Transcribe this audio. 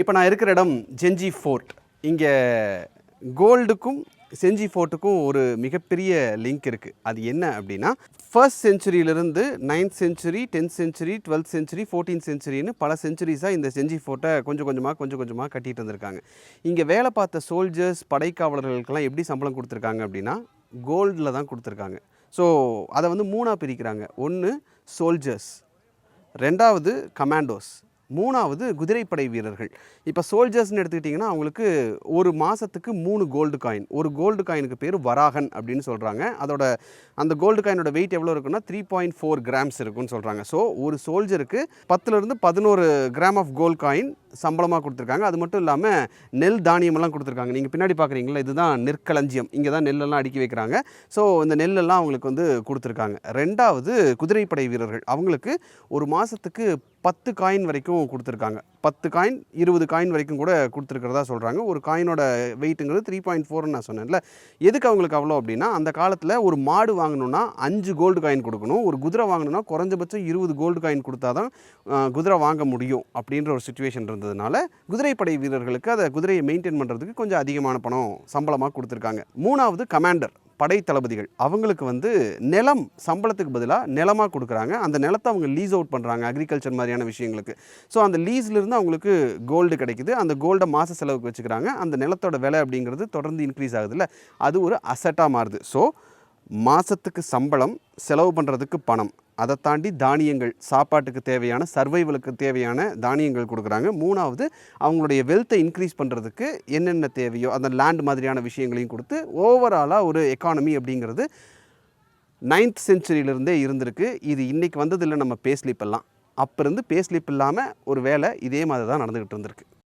இப்போ நான் இருக்கிற இடம் ஜெஞ்சி ஃபோர்ட். இங்கே கோல்டுக்கும் செஞ்சி ஃபோர்ட்டுக்கும் ஒரு மிகப்பெரிய லிங்க் இருக்குது. அது என்ன அப்படின்னா, ஃபர்ஸ்ட் செஞ்சுரியிலிருந்து 9th century, 10th century, 12th century, 14th செஞ்சுரின்னு பல செஞ்சுரிஸாக இந்த செஞ்சி ஃபோர்ட்டை கொஞ்சம் கொஞ்சமாக கட்டிகிட்டு வந்திருக்காங்க. இங்கே வேலை பார்த்த சோல்ஜர்ஸ், படைக்காவலர்களுக்கெல்லாம் எப்படி சம்பளம் கொடுத்துருக்காங்க அப்படின்னா, கோல்டில் தான் கொடுத்துருக்காங்க. ஸோ அதை வந்து மூணாக பிரிக்கிறாங்க. ஒன்று சோல்ஜர்ஸ், ரெண்டாவது கமாண்டோஸ், மூணாவது குதிரைப்படை வீரர்கள். இப்போ சோல்ஜர்ஸ்னு எடுத்துக்கிட்டிங்கன்னா அவங்களுக்கு ஒரு மாதத்துக்கு 3 கோல்டு காயின். ஒரு கோல்டு காயினுக்கு பேர் வராகன் அப்படின்னு சொல்கிறாங்க. அந்த கோல்டு காயினோட வெயிட் எவ்வளோ இருக்குன்னா 3.4 கிராம்ஸ் இருக்குன்னு சொல்கிறாங்க. ஸோ ஒரு சோல்ஜருக்கு 10லேருந்து 11 கிராம் ஆஃப் கோல்டு காயின் சம்பளமாக கொடுத்துருக்காங்க. அது மட்டும் இல்லாமல் நெல் தானியமெல்லாம் கொடுத்துருக்காங்க. நீங்கள் பின்னாடி பார்க்குறீங்களா, இதுதான் நெற்களஞ்சியம். இங்கே தான் நெல்லெல்லாம் அடுக்கி வைக்கிறாங்க. ஸோ இந்த நெல்லெல்லாம் அவங்களுக்கு வந்து கொடுத்துருக்காங்க. ரெண்டாவது குதிரைப்படை வீரர்கள், அவங்களுக்கு ஒரு மாதத்துக்கு 10 காயின் வரைக்கும் கொடுத்துருக்காங்க. 10 காயின் 20 காயின் வரைக்கும் கூட கொடுத்துருக்கிறதா சொல்கிறாங்க. ஒரு காயினோட வெயிட்டுங்கிறது 3.4ன்னு நான் சொன்னேன்ல. எதுக்கு அவங்களுக்கு அவ்வளோ அப்படின்னா, அந்த காலத்தில் ஒரு மாடு வாங்கணுன்னா 5 கோல்டு காயின் கொடுக்கணும். ஒரு குதிரை வாங்கணுன்னா குறைஞ்சபட்சம் 20 கோல்டு காயின் கொடுத்தா தான் குதிரை வாங்க முடியும் அப்படின்ற ஒரு சுச்சுவேஷன் இருந்ததுனால குதிரைப்படை வீரர்களுக்கு அதை குதிரையை மெயின்டைன் பண்ணுறதுக்கு கொஞ்சம் அதிகமான பணம் சம்பளமாக கொடுத்துருக்காங்க. மூணாவது கமாண்டர், படை தளபதிகள், அவங்களுக்கு வந்து நிலம் சம்பளத்துக்கு பதிலாக நிலமாக கொடுக்குறாங்க. அந்த நிலத்தை அவங்க லீஸ் அவுட் பண்ணுறாங்க அக்ரிகல்ச்சர் மாதிரியான விஷயங்களுக்கு. ஸோ அந்த லீஸ்லேருந்து அவங்களுக்கு கோல்டு கிடைக்குது. அந்த கோல்டை மாத செலவுக்கு வச்சுக்கிறாங்க. அந்த நிலத்தோட விலை அப்படிங்கிறது தொடர்ந்து இன்க்ரீஸ் ஆகுதுல்ல, அது ஒரு அசட்டாக மாறுது. ஸோ மாதத்துக்கு சம்பளம், செலவு பண்ணுறதுக்கு பணம், அதை தாண்டி தானியங்கள், சாப்பாட்டுக்கு தேவையான, சர்வைவலுக்கு தேவையான தானியங்கள் கொடுக்குறாங்க. மூணாவது அவங்களுடைய வெல்த்தை இன்க்ரீஸ் பண்ணுறதுக்கு என்னென்ன தேவையோ அந்த லேண்ட் மாதிரியான விஷயங்களையும் கொடுத்து ஓவராலாக ஒரு எக்கானமி அப்படிங்கிறது 9th செஞ்சுரியிலிருந்தே இருந்திருக்கு. இது இன்றைக்கி வந்ததில்லை நம்ம பே ஸ்லிப் எல்லாம். அப்போ இருந்து பே ஸ்லிப் இல்லாமல் ஒரு வேலை இதே மாதிரி தான் நடந்துக்கிட்டு இருந்திருக்கு.